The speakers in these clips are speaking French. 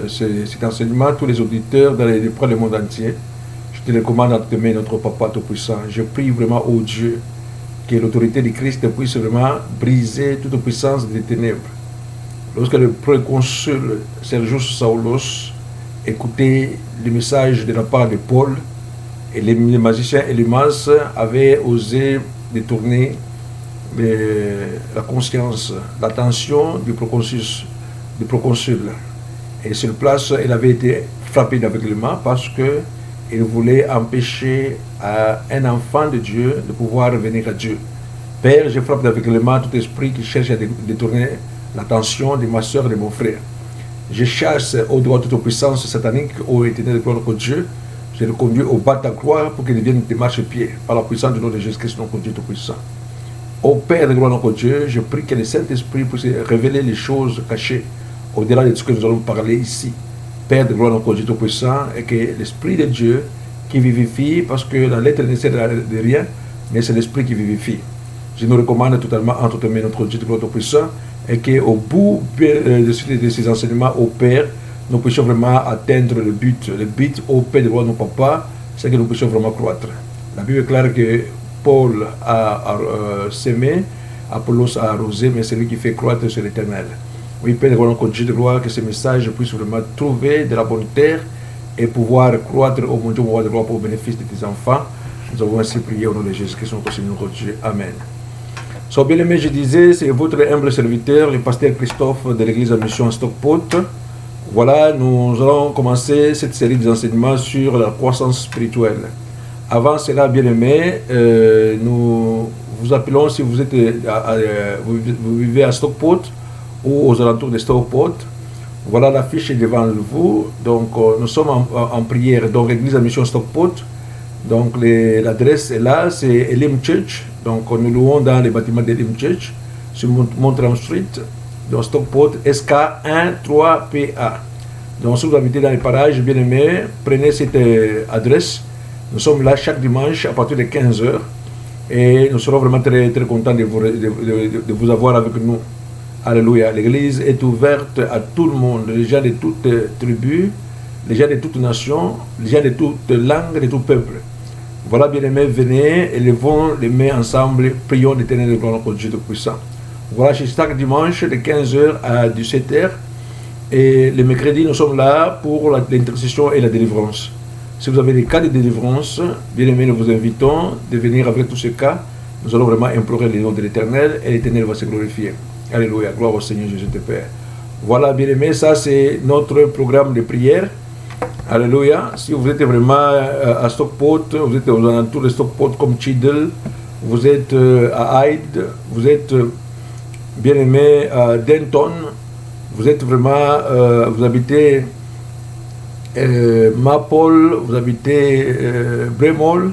cet enseignement, tous les auditeurs dans le monde entier. Je te recommande entre tes mains, notre Papa Tout-Puissant. Je prie vraiment au Dieu que l'autorité du Christ puisse vraiment briser toute puissance des ténèbres. Lorsque le préconsul Sergius Saulos écoutait le message de la part de Paul, et les magiciens et les masses avaient osé détourner la conscience, l'attention du proconsul. Et sur place, il avait été frappé d'aveuglement parce qu'il voulait empêcher un enfant de Dieu de pouvoir venir à Dieu. Père, je frappe d'aveuglement tout esprit qui cherche à détourner l'attention de ma soeur et de mon frère. Je chasse au droit de toute puissance satanique, ô éternel de gloire que Dieu. Je le conduis au bas de ta gloire pour qu'il devienne des marchepieds par la puissance du nom de Jésus-Christ, notre Dieu Tout-Puissant. Ô Père de gloire, notre Dieu, je prie que le Saint-Esprit puisse révéler les choses cachées au-delà de ce que nous allons parler ici. Père de gloire, notre Dieu Tout-Puissant, et que l'Esprit de Dieu qui vivifie, parce que la lettre ne sert de rien, mais c'est l'Esprit qui vivifie. Je nous recommande totalement entre tes mains, notre Dieu de gloire Tout-Puissant, et qu'au bout de ces enseignements, au Père, nous puissions vraiment atteindre le but. Le but, au Père de gloire, nos papas, c'est que nous puissions vraiment croître. La Bible est claire que Paul a semé, Apollos a arrosé, mais c'est lui qui fait croître sur l'Éternel. Oui, Père de gloire, notre Dieu de gloire, que ce message puisse vraiment trouver de la bonne terre et pouvoir croître au mon Dieu, de gloire, pour le bénéfice de tes enfants. Nous avons ainsi prié au nom de Jésus-Christ, notre Seigneur, notre Dieu. Amen. So, bien aimé, je disais, c'est votre humble serviteur, le pasteur Christophe de l'église à mission à Stockport. Voilà, nous allons commencer cette série d'enseignements sur la croissance spirituelle. Avant cela, bien aimé, nous vous appelons, si vous êtes vous vivez à Stockport ou aux alentours de Stockport. Voilà, l'affiche est devant vous. Donc, nous sommes en prière. Donc, l'église à mission Stockport. Donc, l'adresse est là, c'est Elim Church. Donc, nous louons dans les bâtiments d'Elim Church sur Montreal Street, dans Stockport, SK13PA. Donc, si vous habitez dans les parages, bien aimés, prenez cette adresse. Nous sommes là chaque dimanche à partir de 15h et nous serons vraiment très, très contents de vous avoir avec nous. Alléluia. L'église est ouverte à tout le monde, les gens de toutes tribus, les gens de toutes nations, les gens de toutes langues, de tout peuple. Voilà, bien aimés, venez, élevons les mains ensemble, prions l'Éternel de gloire, notre Dieu Tout-Puissant. Voilà, chaque dimanche de 15h à 17h. Et le mercredi, nous sommes là pour l'intercession et la délivrance. Si vous avez des cas de délivrance, bien aimés, nous vous invitons de venir avec tous ces cas. Nous allons vraiment implorer le nom de l'Éternel et l'Éternel va se glorifier. Alléluia, gloire au Seigneur Jésus de Père. Voilà, bien aimés, ça c'est notre programme de prière. Alléluia. Si vous êtes vraiment à Stockport, vous êtes aux alentours de Stockport comme Cheadle, vous êtes à Hyde, vous êtes bien aimé à Denton, vous êtes vraiment, vous habitez Maple, vous habitez Bremol,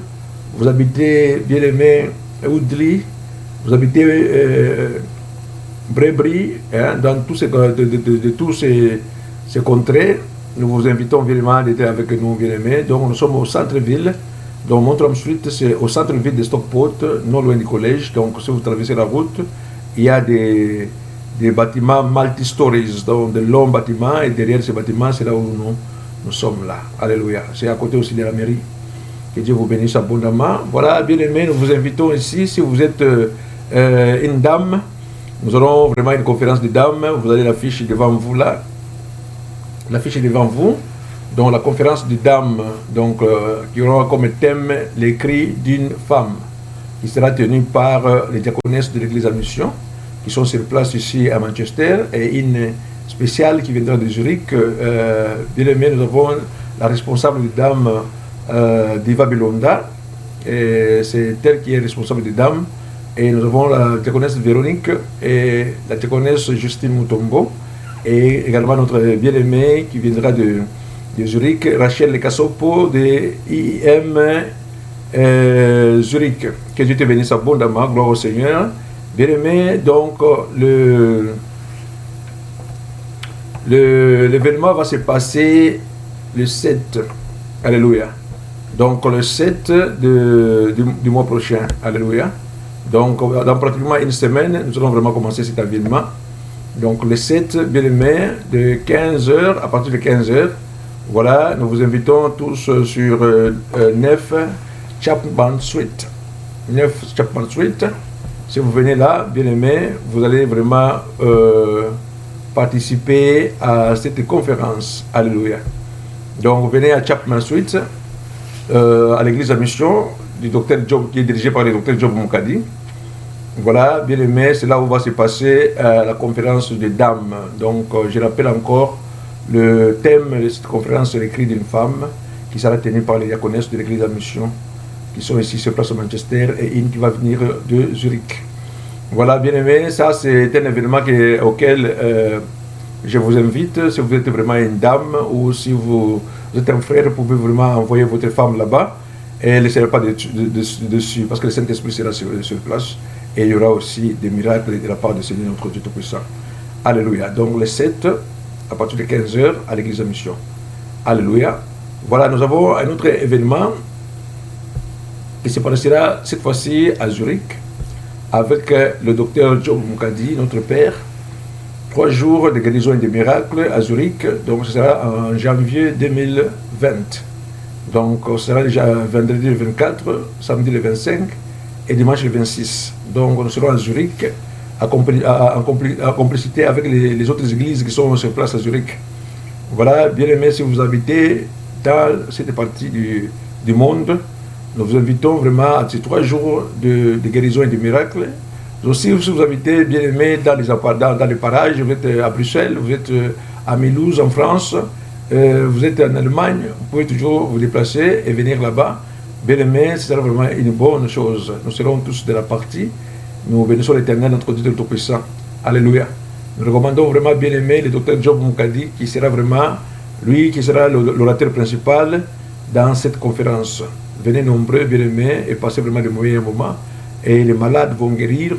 vous habitez bien aimé Woodley, vous habitez Brebry, hein, dans tous tous ces contrées. Nous vous invitons évidemment d'être avec nous, bien aimés. Donc, nous sommes au centre-ville. Donc, Montreal Street, c'est au centre-ville de Stockport, non loin du collège. Donc, si vous traversez la route, il y a des bâtiments multi-stories, donc de longs bâtiments. Et derrière ces bâtiments, c'est là où nous sommes là. Alléluia. C'est à côté aussi de la mairie. Que Dieu vous bénisse abondamment. Voilà, bien aimés, nous vous invitons ici. Si vous êtes une dame, nous aurons vraiment une conférence de dames. Vous avez l'affiche devant vous là. L'affiche est devant vous, donc la conférence des dames, donc, qui aura comme thème les cris d'une femme, qui sera tenue par les diaconesses de l'église à mission, qui sont sur place ici à Manchester, et une spéciale qui viendra de Zurich. Bien aimé, nous avons la responsable des dames Diva Belonda, et c'est elle qui est responsable des dames, et nous avons la diaconesse Véronique et la diaconesse Justine Mutombo, et également notre bien-aimé qui viendra de Zurich, Rachel Casopo de IM Zurich. Que Dieu te bénisse abondamment, gloire au Seigneur. Bien-aimé, donc l'événement va se passer le 7. Alléluia. Donc le 7 du mois prochain. Alléluia. Donc dans pratiquement une semaine, nous allons vraiment commencer cet événement. Donc le 7, bien aimé, de 15 heures, à partir de 15 heures, voilà, nous vous invitons tous sur 9 Chapman Street. 9 Chapman Street. Si vous venez là, bien aimé, vous allez vraiment participer à cette conférence. Alléluia. Donc venez à Chapman Street, à l'église de la mission du docteur Job, qui est dirigée par le docteur Job Moukadi. Voilà, bien aimé, c'est là où va se passer la conférence des dames. Donc je rappelle encore le thème de cette conférence, c'est les cris d'une femme, qui sera tenue par les diaconesses de l'église de la mission, qui sont ici sur place à Manchester, et une qui va venir de Zurich. Voilà, bien aimé, ça c'est un événement auquel je vous invite. Si vous êtes vraiment une dame ou si vous êtes un frère, vous pouvez vraiment envoyer votre femme là-bas et ne laissez pas dessus, parce que le Saint-Esprit sera sur place et il y aura aussi des miracles de la part du Seigneur notre Dieu Tout-Puissant. Alléluia. Donc le 7, à partir de 15h, à l'église de mission. Alléluia. Voilà, nous avons un autre événement qui se passera cette fois-ci à Zurich avec le docteur Job Moukadi, notre père. 3 jours de guérison et de miracles à Zurich. Donc ce sera en janvier 2020. Donc ce sera déjà vendredi le 24, samedi le 25 et dimanche le 26. Donc nous serons à Zurich en complicité avec les autres églises qui sont sur place à Zurich. Voilà, bien aimé, si vous habitez dans cette partie du monde, nous vous invitons vraiment à ces 3 jours de guérison et de miracles. Aussi, si vous habitez, bien aimé, dans les parages, vous êtes à Bruxelles, vous êtes à Mulhouse en France, vous êtes en Allemagne, vous pouvez toujours vous déplacer et venir là-bas. Bien aimé, ce sera vraiment une bonne chose. Nous serons tous de la partie. Nous bénissons l'Éternel, notre Dieu Tout-Puissant. Alléluia. Nous recommandons vraiment, bien aimé, le docteur Job Moukadi, qui sera vraiment, lui, qui sera l'orateur principal dans cette conférence. Venez nombreux, bien aimés, et passez vraiment de mauvais moments. Et les malades vont guérir,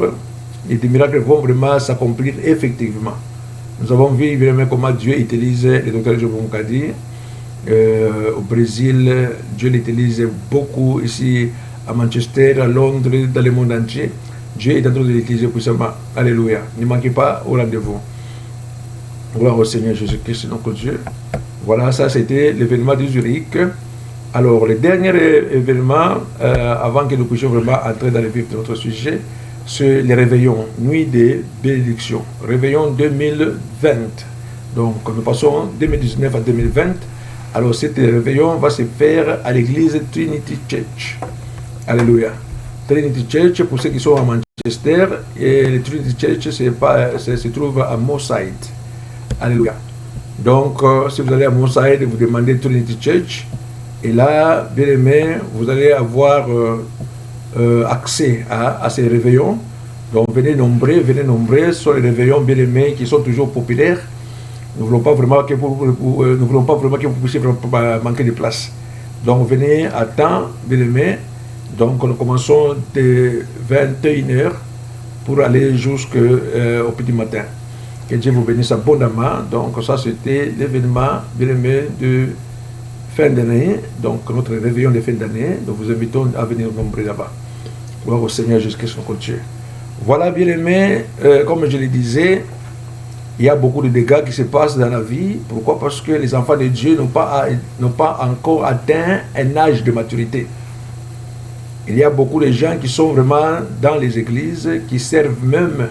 et des miracles vont vraiment s'accomplir effectivement. Nous avons vu, bien aimé, comment Dieu utilise le docteur Job Moukadi. Au Brésil, Dieu l'utilise beaucoup, ici à Manchester, à Londres, dans le monde entier. Dieu est en train de l'utiliser puissamment. Alléluia. Ne manquez pas au rendez-vous. Gloire au Seigneur Jésus-Christ, notre Dieu. Voilà, ça c'était l'événement de Zurich. Alors, le dernier événement, avant que nous puissions vraiment entrer dans le vif de notre sujet, c'est les réveillons, nuit des bénédictions, réveillon 2020. Donc, nous passons 2019 à 2020. Alors, cet réveillon va se faire à l'église Trinity Church. Alléluia. Trinity Church, pour ceux qui sont à Manchester, et le Trinity Church se trouve à Moorside. Alléluia. Donc, si vous allez à Moorside, vous demandez Trinity Church. Et là, bien aimé, vous allez avoir accès à ces réveillons. Donc venez nombreux, ce sont les réveillons bien aimés qui sont toujours populaires. Nous ne voulons pas vraiment que vous puissiez manquer de place. Donc venez à temps, bien aimé. Donc nous commençons de 21h pour aller jusqu'au petit matin. Que Dieu vous bénisse abondamment. Donc ça c'était l'événement bien aimé de fin d'année, donc notre réveillon de fin d'année. Nous vous invitons à venir nombreux là-bas. Gloire au Seigneur Jésus-Christ, notre Dieu. Voilà, bien aimé, comme je le disais, il y a beaucoup de dégâts qui se passent dans la vie. Pourquoi? Parce que les enfants de Dieu n'ont pas encore atteint un âge de maturité. Il y a beaucoup de gens qui sont vraiment dans les églises, qui servent même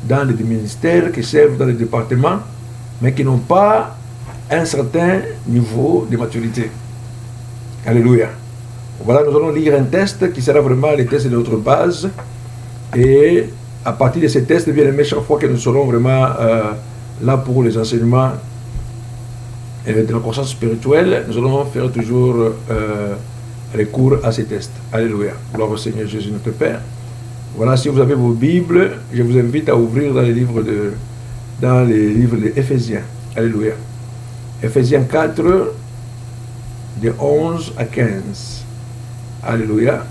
dans les ministères, qui servent dans les départements, mais qui n'ont pas un certain niveau de maturité. Alléluia. Voilà, nous allons lire un test qui sera vraiment le test de notre base. Et à partir de ce test, bien aimé, chaque fois que nous serons vraiment là pour les enseignements de la conscience spirituelle, nous allons faire toujours recours à ces tests. Alléluia. Gloire au Seigneur Jésus, notre Père. Voilà, si vous avez vos Bibles, je vous invite à ouvrir dans les livres de Éphésiens. Alléluia. Éphésiens 4, de 11 à 15. Alléluia.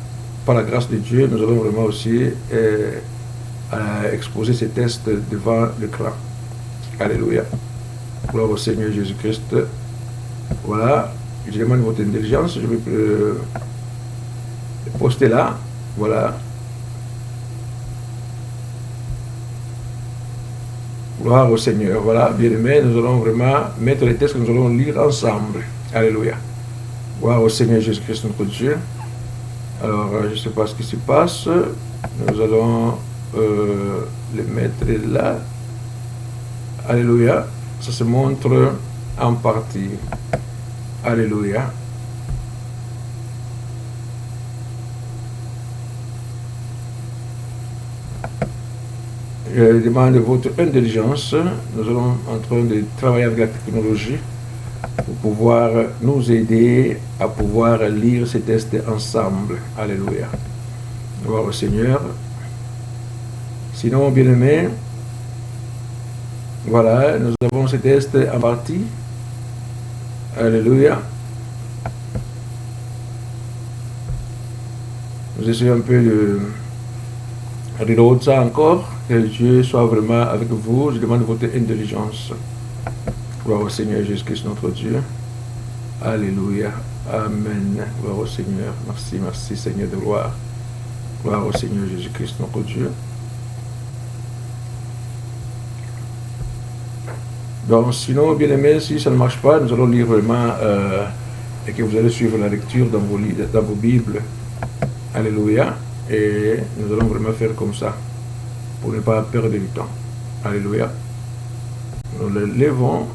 Par la grâce de Dieu, nous allons vraiment aussi exposer ces tests devant l'écran. Alléluia. Gloire au Seigneur Jésus-Christ. Voilà. Je demande votre intelligence. Je vais poster là. Voilà. Gloire au Seigneur. Voilà, bien-aimés, nous allons vraiment mettre les textes que nous allons lire ensemble. Alléluia. Gloire au Seigneur Jésus-Christ, notre Dieu. Alors, je ne sais pas ce qui se passe. Nous allons les mettre là. Alléluia. Ça se montre en partie. Alléluia. Je demande votre intelligence. Nous allons en train de travailler avec la technologie pour pouvoir nous aider à pouvoir lire ces textes ensemble. Alléluia. Gloire au Seigneur. Sinon, bien-aimés, voilà, nous avons ces textes en partie. Alléluia. Nous essayons un peu de reload ça encore. Que Dieu soit vraiment avec vous. Je demande votre intelligence. Gloire au Seigneur Jésus-Christ, notre Dieu. Alléluia. Amen. Gloire au Seigneur. Merci, merci Seigneur de gloire. Gloire au Seigneur Jésus-Christ, notre Dieu. Donc, sinon, bien aimé, si ça ne marche pas, nous allons lire vraiment et que vous allez suivre la lecture dans vos Bibles. Alléluia. Et nous allons vraiment faire comme ça pour ne pas perdre du temps. Alléluia. Nous le levons.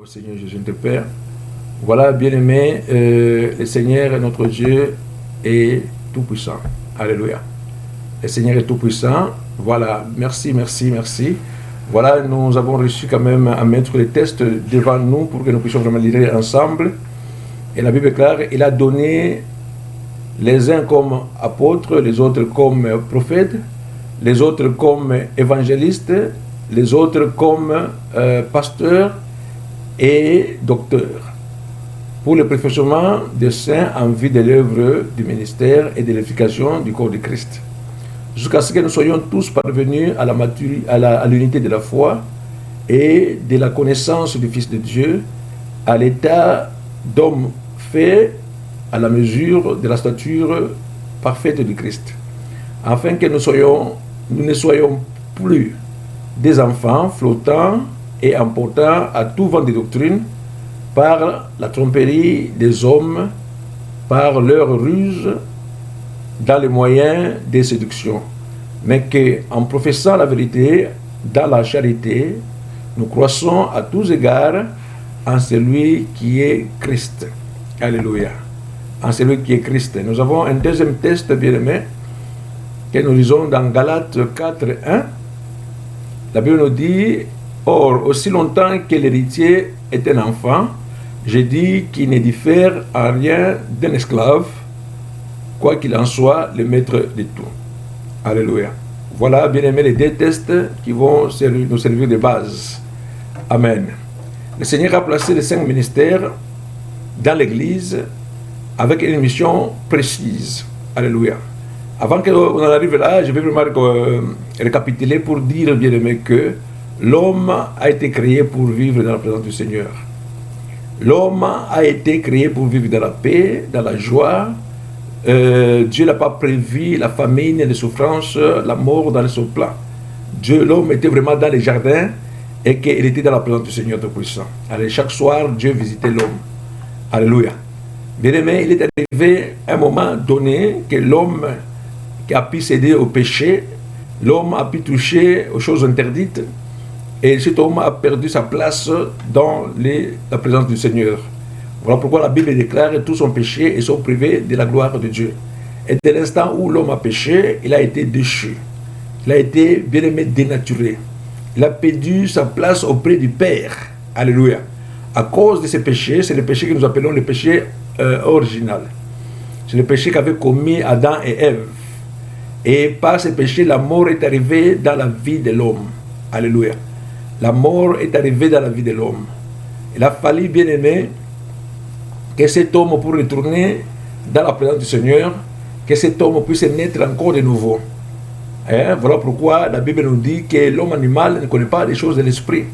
Au Seigneur Jésus, notre Père. Voilà, bien-aimé, le Seigneur, notre Dieu, est tout-puissant. Alléluia. Le Seigneur est tout-puissant. Voilà, merci, merci, merci. Voilà, nous avons réussi quand même à mettre les tests devant nous pour que nous puissions vraiment lire ensemble. Et la Bible est claire, il a donné les uns comme apôtres, les autres comme prophètes, les autres comme évangélistes, les autres comme pasteurs et docteurs, pour le perfectionnement des saints en vue de l'œuvre du ministère et de l'édification du corps de Christ, jusqu'à ce que nous soyons tous parvenus à l'unité de la foi et de la connaissance du Fils de Dieu, à l'état d'homme fait à la mesure de la stature parfaite du Christ, afin que nous ne soyons plus des enfants flottants et emportant à tout vent de doctrine par la tromperie des hommes, par leur ruse dans les moyens de séduction, mais qu'en professant la vérité dans la charité, nous croissons à tous égards en celui qui est Christ. Alléluia. En celui qui est Christ. Nous avons un deuxième texte, bien-aimé, que nous lisons dans Galates 4, 1. La Bible nous dit: or, aussi longtemps que l'héritier est un enfant, je dis qu'il ne diffère en rien d'un esclave, quoi qu'il en soit le maître de tout. Alléluia. Voilà, bien aimé, les deux textes qui vont nous servir de base. Amen. Le Seigneur a placé les 5 ministères dans l'Église avec une mission précise. Alléluia. Avant qu'on en arrive là, je vais vraiment récapituler pour dire, bien aimé, que l'homme a été créé pour vivre dans la présence du Seigneur. L'homme a été créé pour vivre dans la paix, dans la joie. Dieu n'a pas prévu la famine, les souffrances, la mort dans son plan. L'homme était vraiment dans les jardins et qu'il était dans la présence du Seigneur Tout-Puissant. Allez, chaque soir, Dieu visitait l'homme. Alléluia. Bien aimé, il est arrivé un moment donné que qui a pu céder au péché, l'homme a pu toucher aux choses interdites, et cet homme a perdu sa place dans la présence du Seigneur. Voilà pourquoi la Bible déclare que tous ont péché et sont privés de la gloire de Dieu. Et dès l'instant où l'homme a péché, il a été déchu. Il a été bien aimé dénaturé. Il a perdu sa place auprès du Père. Alléluia. À cause de ces péchés, c'est le péché que nous appelons le péché original. C'est le péché qu'avaient commis Adam et Ève. Et par ce péché, la mort est arrivée dans la vie de l'homme. Alléluia. La mort est arrivée dans la vie de l'homme. Il a fallu, bien aimé, que cet homme, pour retourner dans la présence du Seigneur, que cet homme puisse naître encore de nouveau. Voilà pourquoi la Bible nous dit que l'homme animal ne connaît pas les choses de l'esprit.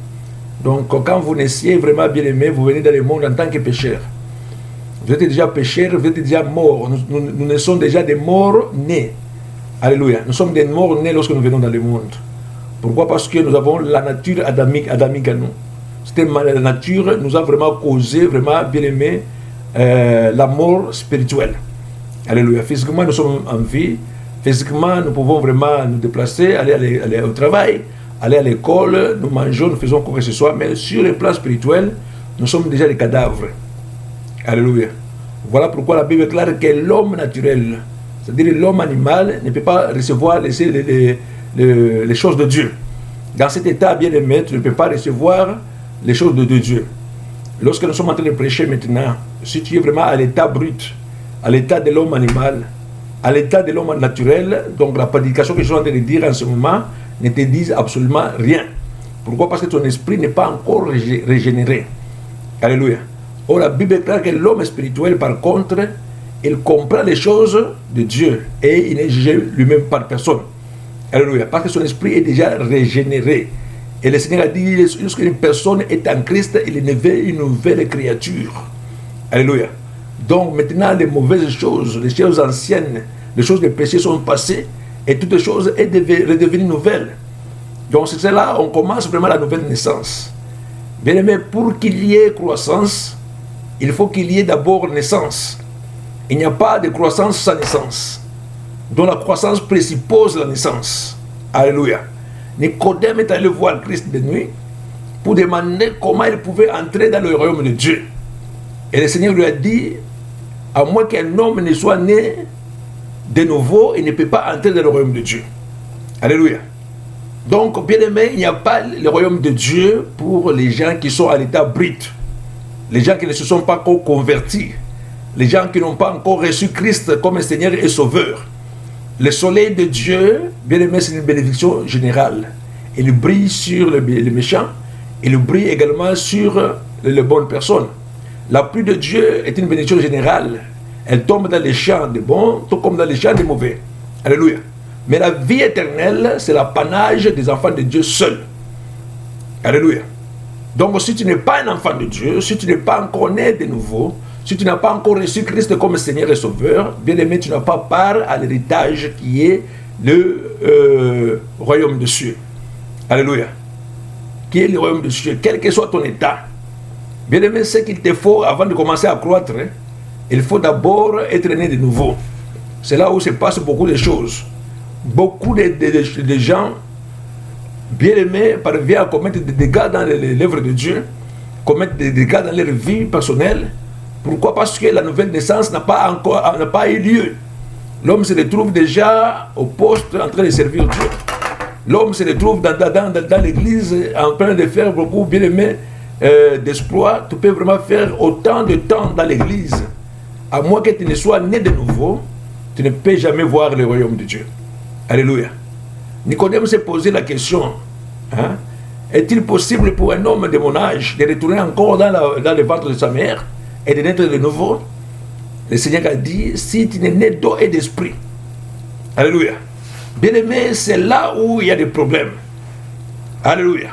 Donc, quand vous naissiez vraiment bien aimé, vous venez dans le monde en tant que pécheur. Vous êtes déjà pécheur, vous êtes déjà mort. Nous naissons déjà des morts nés. Alléluia. Nous sommes des morts nés lorsque nous venons dans le monde. Pourquoi? Parce que nous avons la nature adamique à nous. Cette nature nous a vraiment causé, vraiment bien aimé, la mort spirituelle. Alléluia. Physiquement, nous sommes en vie. Physiquement, nous pouvons vraiment nous déplacer, aller au travail, aller à l'école, nous mangeons, nous faisons quoi que ce soit. Mais sur le plan spirituel, nous sommes déjà des cadavres. Alléluia. Voilà pourquoi la Bible déclare que l'homme naturel, c'est-à-dire l'homme animal, ne peut pas recevoir les choses de Dieu. Dans cet état bien aimé, tu ne peux pas recevoir les choses de Dieu. Lorsque nous sommes en train de prêcher maintenant, si tu es vraiment à l'état brut, à l'état de l'homme animal, à l'état de l'homme naturel, donc la prédication que je suis en train de dire en ce moment ne te dit absolument rien. Pourquoi? Parce que ton esprit n'est pas encore régénéré. Alléluia. Or, la Bible déclare que l'homme spirituel, par contre, il comprend les choses de Dieu et il n'est jugé lui-même par personne. Alléluia. Parce que son esprit est déjà régénéré. Et le Seigneur a dit, lorsqu'une personne est en Christ, il est une nouvelle créature. Alléluia. Donc maintenant, les mauvaises choses, les choses anciennes, les choses de péché sont passées et toutes les choses sont redevenues nouvelles. Donc c'est cela, on commence vraiment la nouvelle naissance. Bien aimé, pour qu'il y ait croissance, il faut qu'il y ait d'abord naissance. Il n'y a pas de croissance sans naissance. Donc la croissance présuppose la naissance. Alléluia. Nicodème est allé voir Christ de nuit pour demander comment il pouvait entrer dans le royaume de Dieu. Et le Seigneur lui a dit, à moins qu'un homme ne soit né de nouveau, il ne peut pas entrer dans le royaume de Dieu. Alléluia. Donc, bien aimé, il n'y a pas le royaume de Dieu pour les gens qui sont à l'état brut, les gens qui ne se sont pas encore convertis, les gens qui n'ont pas encore reçu Christ comme Seigneur et Sauveur. Le soleil de Dieu, bien aimé, c'est une bénédiction générale. Il brille sur les méchants, il brille également sur les bonnes personnes. La pluie de Dieu est une bénédiction générale. Elle tombe dans les champs des bons, tout comme dans les champs des mauvais. Alléluia. Mais la vie éternelle, c'est l'apanage des enfants de Dieu seuls. Alléluia. Donc si tu n'es pas un enfant de Dieu, si tu n'es pas encore né de nouveau, si tu n'as pas encore reçu Christ comme Seigneur et Sauveur, bien aimé, tu n'as pas part à l'héritage qui est le royaume de cieux. Alléluia. Qui est le royaume de cieux, quel que soit ton état. Bien aimé, ce qu'il te faut avant de commencer à croître, il faut d'abord être né de nouveau. C'est là où se passe beaucoup de choses. Beaucoup de gens, bien aimés, parviennent à commettre des dégâts dans l'œuvre de Dieu, commettre des dégâts dans leur vie personnelle. Pourquoi? Parce que la nouvelle naissance n'a pas eu lieu. L'homme se retrouve déjà au poste en train de servir Dieu. L'homme se retrouve dans l'église en train de faire beaucoup, bien aimé, d'exploits. Tu peux vraiment faire autant de temps dans l'église. À moins que tu ne sois né de nouveau, tu ne peux jamais voir le royaume de Dieu. Alléluia. Nicodème s'est posé la question, est-il possible pour un homme de mon âge de retourner encore dans le ventre de sa mère et de naître de nouveau? Le Seigneur a dit, si tu n'es né d'eau et d'esprit. Alléluia. Bien aimé, c'est là où il y a des problèmes. Alléluia.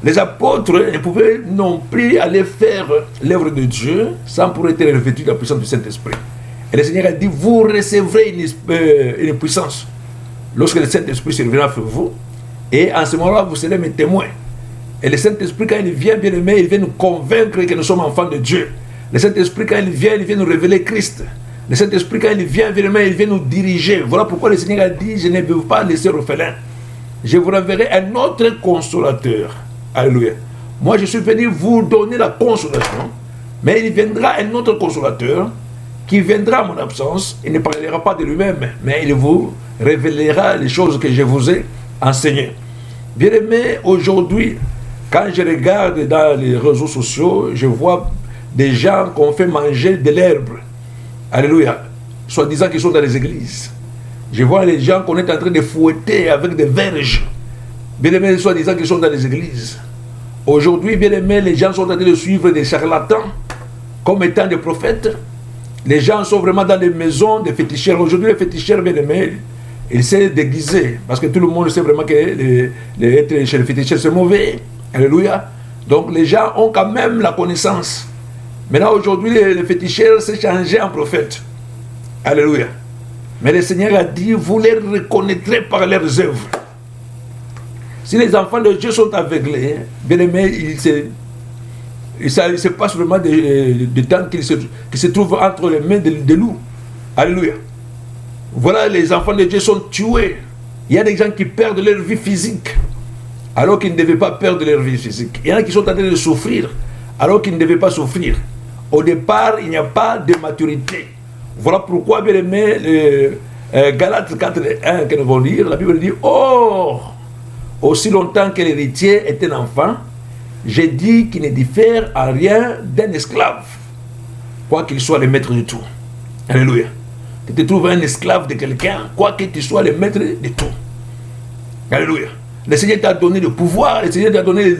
Les apôtres ne pouvaient non plus aller faire l'œuvre de Dieu sans pour être revêtus de la puissance du Saint-Esprit. Et le Seigneur a dit, vous recevrez une puissance lorsque le Saint-Esprit se reviendra sur vous. Et en ce moment-là, vous serez mes témoins. Et le Saint-Esprit, quand il vient, bien aimé, il vient nous convaincre que nous sommes enfants de Dieu. Le Saint-Esprit, quand il vient nous révéler Christ. Le Saint-Esprit, quand il vient, il vient nous diriger. Voilà pourquoi le Seigneur a dit, je ne veux pas laisser orphelin. Je vous renverrai un autre consolateur. Alléluia. Moi, je suis venu vous donner la consolation, mais il viendra un autre consolateur qui viendra à mon absence. Il ne parlera pas de lui-même, mais il vous révélera les choses que je vous ai enseignées. Bien-aimés, aujourd'hui, quand je regarde dans les réseaux sociaux, je vois des gens qu'on fait manger de l'herbe. Alléluia. Soi-disant qu'ils sont dans les églises. Je vois les gens qu'on est en train de fouetter avec des verges. Bien-aimés, soi-disant qu'ils sont dans les églises. Aujourd'hui, bien-aimés, les gens sont en train de suivre des charlatans comme étant des prophètes. Les gens sont vraiment dans les maisons des féticheurs. Aujourd'hui, les féticheurs, bien-aimés, ils s'est déguisé. Parce que tout le monde sait vraiment que être chez les féticheurs, c'est mauvais. Alléluia. Donc, les gens ont quand même la connaissance. Maintenant, aujourd'hui, les féticheurs s'est changé en prophètes. Alléluia. Mais le Seigneur a dit, vous les reconnaîtrez par leurs œuvres. Si les enfants de Dieu sont aveuglés, bien aimés, il se passe vraiment des temps qu'ils se trouvent entre les mains des loups. Alléluia. Voilà, les enfants de Dieu sont tués. Il y a des gens qui perdent leur vie physique, alors qu'ils ne devaient pas perdre leur vie physique. Il y en a qui sont en train de souffrir, alors qu'ils ne devaient pas souffrir. Au départ, il n'y a pas de maturité. Voilà pourquoi, bien aimé, Galates 4:1 que nous allons lire, la Bible dit, or, aussi longtemps que l'héritier est un enfant, j'ai dit qu'il ne diffère en rien d'un esclave, quoi qu'il soit le maître de tout. Alléluia. Tu te trouves un esclave de quelqu'un, quoi que tu sois le maître de tout. Alléluia. Le Seigneur t'a donné le pouvoir, le Seigneur t'a donné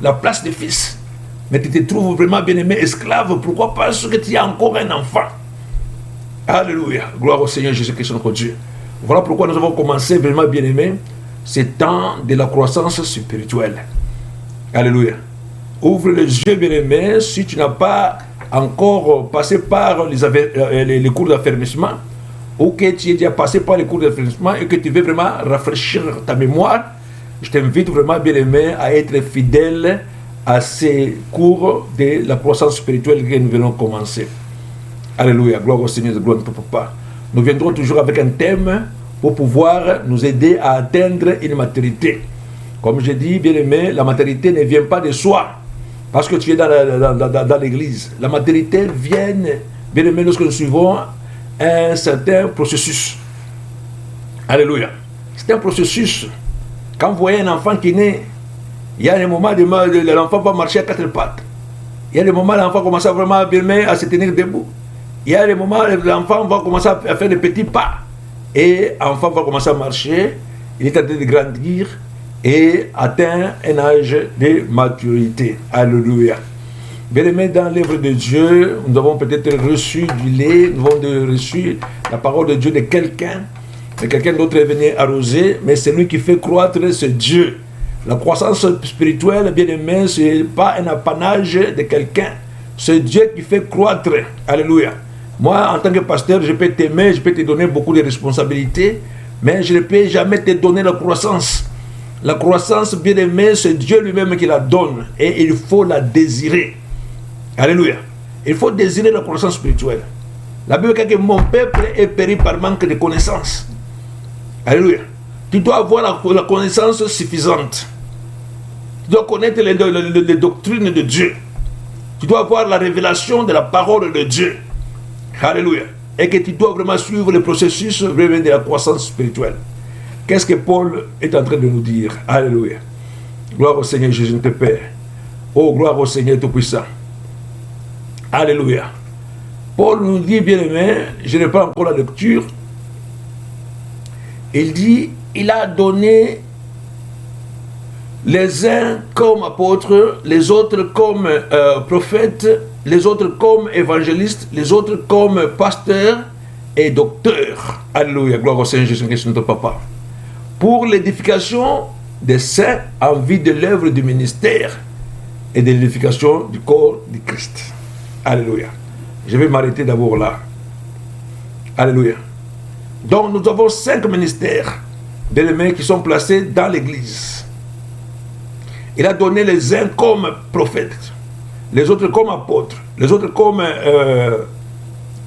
la place de fils. Mais tu te trouves vraiment bien-aimé esclave. Pourquoi? Parce que tu as encore un enfant. Alléluia. Gloire au Seigneur Jésus-Christ, notre Dieu. Voilà pourquoi nous avons commencé vraiment bien-aimé ce temps de la croissance spirituelle. Alléluia. Ouvre les yeux, bien-aimé, si tu n'as pas encore passé par les cours d'affermissement, ou que tu es déjà passé par les cours d'affermissement et que tu veux vraiment rafraîchir ta mémoire, je t'invite vraiment, bien-aimé, à être fidèle à ces cours de la croissance spirituelle que nous venons commencer. Alléluia, gloire au Seigneur, gloire à Papa. Nous viendrons toujours avec un thème pour pouvoir nous aider à atteindre une maturité. Comme je dis, bien-aimé, la maturité ne vient pas de soi, parce que tu es dans l'église. La maturité vient, bien-aimé, lorsque nous suivons un certain processus. Alléluia. C'est un processus. Quand vous voyez un enfant qui naît, il y a des moments où l'enfant va marcher à quatre pattes. Il y a des moments où l'enfant commence vraiment bien à se tenir debout. Il y a des moments où l'enfant va commencer à faire des petits pas. Et l'enfant va commencer à marcher. Il est en train de grandir et atteint un âge de maturité. Alléluia. Bien-aimés, dans l'œuvre de Dieu, nous avons peut-être reçu du lait, nous avons reçu la parole de Dieu de quelqu'un d'autre est venu arroser, mais c'est lui qui fait croître ce Dieu. La croissance spirituelle, bien-aimé, ce n'est pas un apanage de quelqu'un. C'est Dieu qui fait croître. Alléluia. Moi, en tant que pasteur, je peux t'aimer, je peux te donner beaucoup de responsabilités, mais je ne peux jamais te donner la croissance. La croissance, bien-aimé, c'est Dieu lui-même qui la donne et il faut la désirer. Alléluia. Il faut désirer la croissance spirituelle. La Bible dit que mon peuple est péri par manque de connaissance. Alléluia. Tu dois avoir la connaissance suffisante. Tu dois connaître les doctrines de Dieu. Tu dois avoir la révélation de la parole de Dieu. Alléluia. Et que tu dois vraiment suivre le processus vraiment de la croissance spirituelle. Qu'est-ce que Paul est en train de nous dire? Alléluia. Gloire au Seigneur Jésus, notre Père. Oh, gloire au Seigneur Tout-Puissant. Alléluia. Paul nous dit, bien-aimé, je n'ai pas encore la lecture. Il dit, il a donné les uns comme apôtres, les autres comme prophètes, les autres comme évangélistes, les autres comme pasteurs et docteurs. Alléluia, gloire au Seigneur Jésus-Christ, notre Papa. Pour l'édification des saints en vue de l'œuvre du ministère et de l'édification du corps du Christ. Alléluia. Je vais m'arrêter d'abord là. Alléluia. Donc nous avons 5 ministères d'éléments qui sont placés dans l'Église. Il a donné les uns comme prophètes, les autres comme apôtres, les autres comme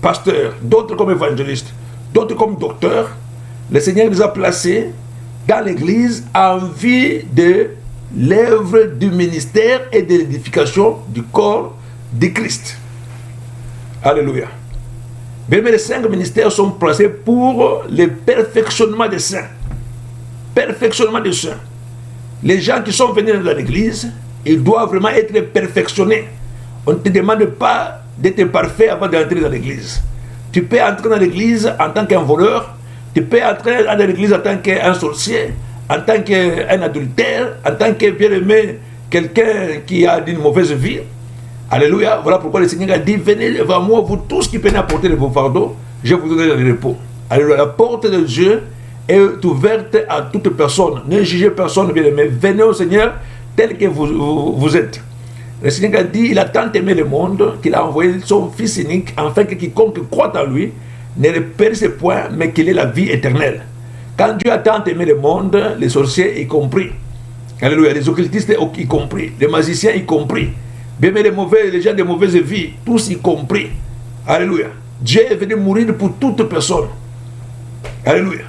pasteurs, d'autres comme évangélistes, d'autres comme docteurs. Le Seigneur les a placés dans l'Église en vue de l'œuvre du ministère et de l'édification du corps de Christ. Alléluia. Mais les 5 ministères sont placés pour le perfectionnement des saints. Perfectionnement des saints. Les gens qui sont venus dans l'Église, ils doivent vraiment être perfectionnés. On ne te demande pas d'être parfait avant d'entrer dans l'Église. Tu peux entrer dans l'Église en tant qu'un voleur, tu peux entrer dans l'Église en tant qu'un sorcier, en tant qu'un adultère, en tant que bien-aimé, quelqu'un qui a une mauvaise vie. Alléluia. Voilà pourquoi le Seigneur a dit, venez vers moi, vous tous qui peinez à porter vos fardeaux, je vais vous donner le repos. Alléluia. La porte de Dieu est ouverte à toute personne. Ne jugez personne, bien-aimé. Venez au Seigneur tel que vous êtes. Le Seigneur a dit, il a tant aimé le monde qu'il a envoyé son Fils unique, afin que quiconque croit en lui ne le périsse point, mais qu'il ait la vie éternelle. Quand Dieu a tant aimé le monde, les sorciers y compris, alléluia, les occultistes y compris, les magiciens y compris, bien mais les gens de mauvaise vie, tous y compris, alléluia. Dieu est venu mourir pour toute personne, alléluia.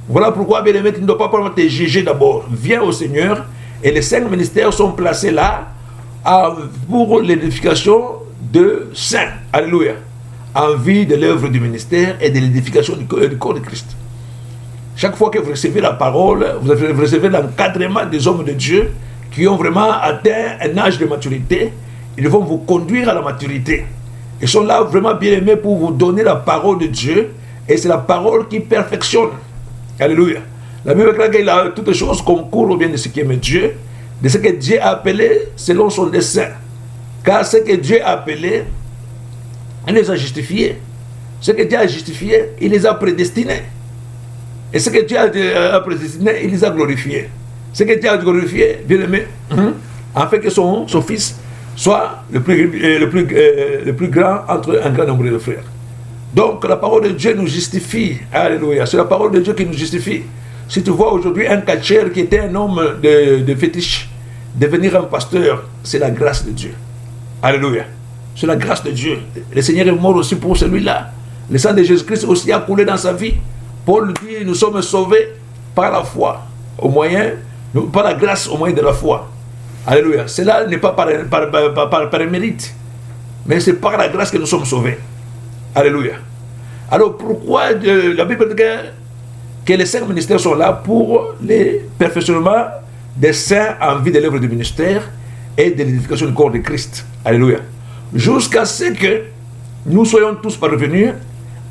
Voilà pourquoi, bien aimé, tu ne dois pas te juger d'abord. Viens au Seigneur, et les 5 ministères sont placés là pour l'édification de saints, alléluia, en vue de l'œuvre du ministère et de l'édification du corps de Christ. Chaque fois que vous recevez la parole, vous recevez l'encadrement des hommes de Dieu qui ont vraiment atteint un âge de maturité. Ils vont vous conduire à la maturité. Ils sont là vraiment bien aimés pour vous donner la parole de Dieu. Et c'est la parole qui perfectionne. Alléluia. La Bible dit qu'il a toutes choses concourent au bien de ce qui aime Dieu, de ce que Dieu a appelé selon son dessein. Car ce que Dieu a appelé, il les a justifiés. Ce que Dieu a justifié, il les a prédestinés. Et ce que Dieu a prédestiné, il les a glorifiés. Ce que Dieu a glorifié, bien aimé, afin que son fils soit le plus grand entre un grand nombre de frères. Donc la parole de Dieu nous justifie. Alléluia. C'est la parole de Dieu qui nous justifie. Si tu vois aujourd'hui un catcheur qui était un homme de fétiche devenir un pasteur, c'est la grâce de Dieu. Alléluia. C'est la grâce de Dieu. Le Seigneur est mort aussi pour celui-là. Le sang de Jésus-Christ aussi a coulé dans sa vie. Paul dit, nous sommes sauvés par la foi, par la grâce au moyen de la foi. Alléluia. Cela n'est pas par mérite, mais c'est par la grâce que nous sommes sauvés. Alléluia. Alors pourquoi la Bible dit que les 5 ministères sont là pour le perfectionnement des saints en vue de l'œuvre du ministère et de l'édification du corps de Christ. Alléluia. Jusqu'à ce que nous soyons tous parvenus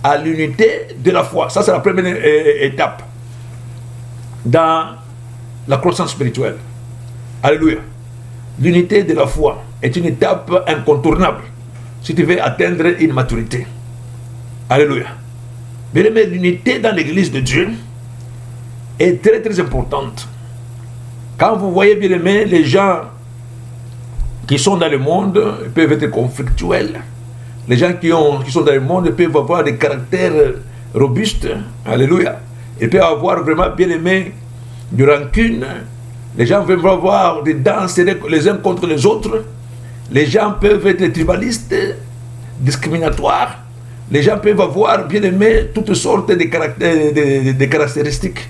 à l'unité de la foi. Ça, c'est la première étape dans la croissance spirituelle. Alléluia. L'unité de la foi est une étape incontournable si tu veux atteindre une maturité. Alléluia. Bien aimé, l'unité dans l'église de Dieu est très très importante. Quand vous voyez, bien aimé, les gens qui sont dans le monde peuvent être conflictuels. Les gens qui sont dans le monde peuvent avoir des caractères robustes. Alléluia. Ils peuvent avoir vraiment, bien aimé, du rancune. Les gens peuvent avoir des danses les uns contre les autres. Les gens peuvent être tribalistes, discriminatoires. Les gens peuvent avoir, bien aimé, toutes sortes de caractéristiques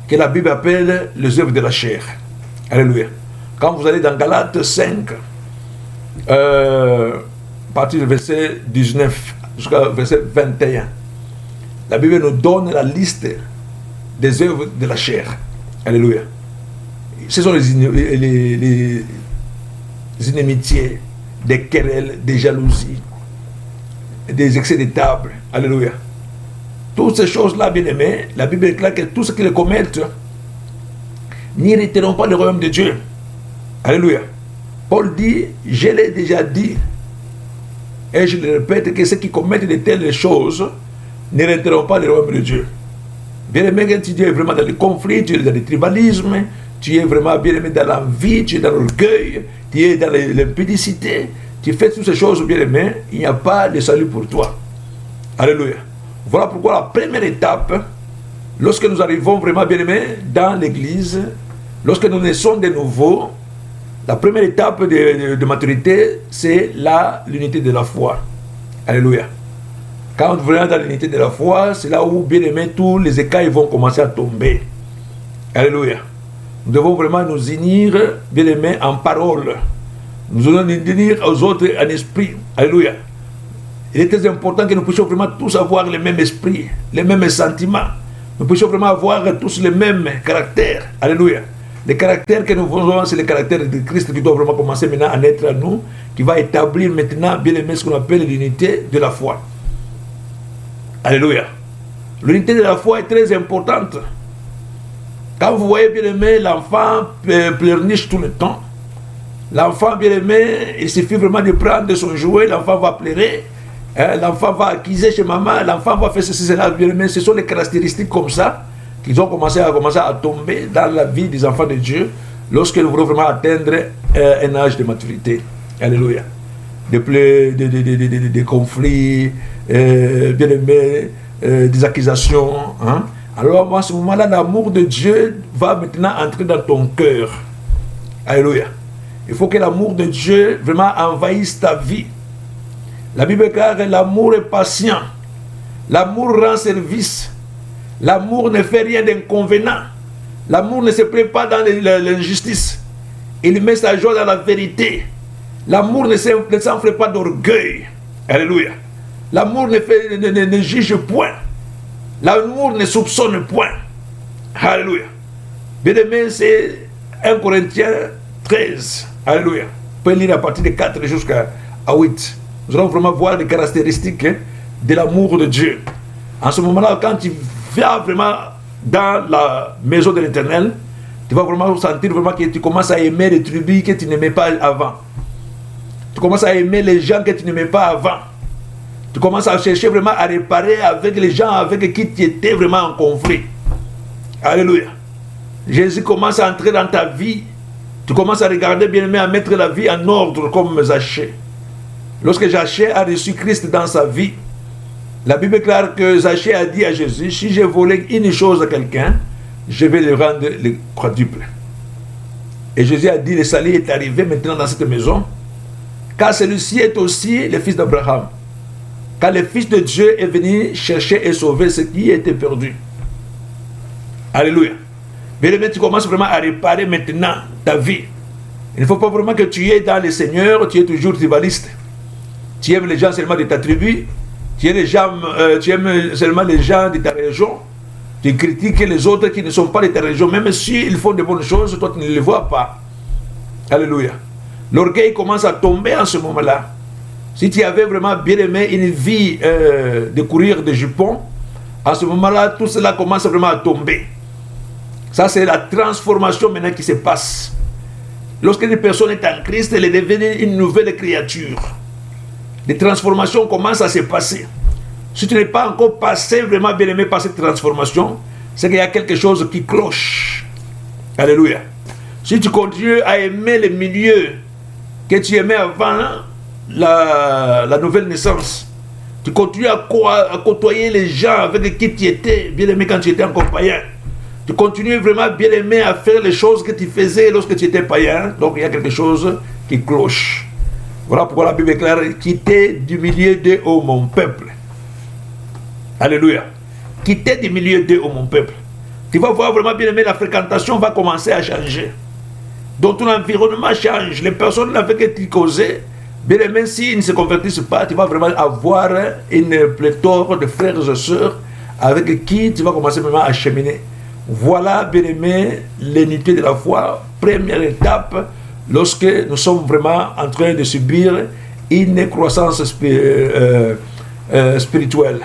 que la Bible appelle les œuvres de la chair. Alléluia. Quand vous allez dans Galates 5, à partir du verset 19 jusqu'au verset 21, la Bible nous donne la liste des œuvres de la chair. Alléluia. Ce sont les inimitiés, des querelles, des jalousies, des excès de table. Alléluia. Toutes ces choses-là, bien aimés, la Bible déclare que tous ceux qui les commettent n'hériteront pas le royaume de Dieu. Alléluia. Paul dit, je l'ai déjà dit, et je le répète, que ceux qui commettent de telles choses n'hériteront pas le royaume de Dieu. Bien aimé, quand tu es vraiment dans le conflit, tu es dans le tribalisme, tu es vraiment bien aimé dans l'envie, tu es dans l'orgueil, tu es dans l'impudicité, tu fais toutes ces choses, bien aimé, il n'y a pas de salut pour toi. Alléluia. Voilà pourquoi la première étape, lorsque nous arrivons vraiment, bien aimé, dans l'église, lorsque nous naissons de nouveau, la première étape de maturité, c'est l'unité de la foi. Alléluia. Quand vous venez dans l'unité de la foi, c'est là où, bien aimé, tous les écailles vont commencer à tomber. Alléluia. Nous devons vraiment nous unir, bien aimé, en parole. Nous devons nous unir aux autres en esprit. Alléluia. Il est très important que nous puissions vraiment tous avoir le même esprit, les mêmes sentiments. Nous puissions vraiment avoir tous les mêmes caractères. Alléluia. Les caractères que nous voulons, c'est les caractères de Christ qui doivent vraiment commencer maintenant à naître à nous, qui va établir maintenant, bien aimé, ce qu'on appelle l'unité de la foi. Alléluia. L'unité de la foi est très importante. Quand vous voyez, bien aimé, l'enfant pleurniche tout le temps, l'enfant, bien aimé, il suffit vraiment de prendre son jouet, l'enfant va pleurer, l'enfant va acquiser chez maman, l'enfant va faire ceci, cela, bien aimé. Ce sont les caractéristiques comme ça qui ont commencé à tomber dans la vie des enfants de Dieu lorsqu'ils vont vraiment atteindre un âge de maturité. Alléluia. Des conflits, bien aimé, des accusations. Hein? Alors, à ce moment-là, l'amour de Dieu va maintenant entrer dans ton cœur. Alléluia. Il faut que l'amour de Dieu vraiment envahisse ta vie. La Bible déclare que l'amour est patient. L'amour rend service. L'amour ne fait rien d'inconvénient. L'amour ne se plaît pas dans l'injustice. Il met sa joie dans la vérité. L'amour ne s'enfle pas d'orgueil. Alléluia. L'amour ne juge point. L'amour ne soupçonne point. Alléluia. Bien aimé, c'est 1 Corinthiens 13. Alléluia. Vous pouvez lire à partir de 4 jusqu'à 8. Nous allons vraiment voir les caractéristiques de l'amour de Dieu. En ce moment-là, quand tu vas vraiment dans la maison de l'Éternel, tu vas vraiment sentir vraiment que tu commences à aimer les tribus que tu n'aimais pas avant. Tu commences à aimer les gens que tu n'aimais pas avant. Tu commences à chercher vraiment à réparer avec les gens avec qui tu étais vraiment en conflit. Alléluia. Jésus commence à entrer dans ta vie. Tu commences à regarder bien aimé, à mettre la vie en ordre comme Zachée. Lorsque Zachée a reçu Christ dans sa vie, la Bible déclare que Zachée a dit à Jésus, si j'ai volé une chose à quelqu'un, je vais le rendre le quadruple. Et Jésus a dit, le salut est arrivé maintenant dans cette maison, car celui-ci est aussi le fils d'Abraham. Car le Fils de Dieu est venu chercher et sauver ce qui était perdu. Alléluia. Bien aimé, tu commences vraiment à réparer maintenant ta vie. Il ne faut pas vraiment que tu es dans le Seigneur, tu es toujours tribaliste. Tu aimes les gens seulement de ta tribu, tu aimes seulement les gens de ta région, tu critiques les autres qui ne sont pas de ta région, même s'ils font de bonnes choses, toi tu ne les vois pas. Alléluia. L'orgueil commence à tomber en ce moment-là. Si tu avais vraiment bien aimé une vie de courir de jupons, à ce moment-là, tout cela commence vraiment à tomber. Ça, c'est la transformation maintenant qui se passe. Lorsqu'une personne est en Christ, elle est devenue une nouvelle créature. Les transformations commencent à se passer. Si tu n'es pas encore passé vraiment bien aimé par cette transformation, c'est qu'il y a quelque chose qui cloche. Alléluia. Si tu continues à aimer le milieu que tu aimais avant la nouvelle naissance, tu continues à côtoyer les gens avec qui tu étais bien aimé quand tu étais encore païen. Tu continues vraiment bien aimé à faire les choses que tu faisais lorsque tu étais païen. Donc il y a quelque chose qui cloche. Voilà pourquoi la Bible déclare, quittez du milieu d'eux, ô mon peuple. Alléluia. Quittez du milieu d'eux, ô mon peuple. Tu vas voir vraiment bien aimé, la fréquentation va commencer à changer. Donc ton environnement change. Les personnes avec qui tu causais, bien aimé, s'ils ne se convertissent pas, tu vas vraiment avoir une pléthore de frères et sœurs avec qui tu vas commencer vraiment à cheminer. Voilà, bien aimé, l'unité de la foi, première étape, lorsque nous sommes vraiment en train de subir une croissance spirituelle.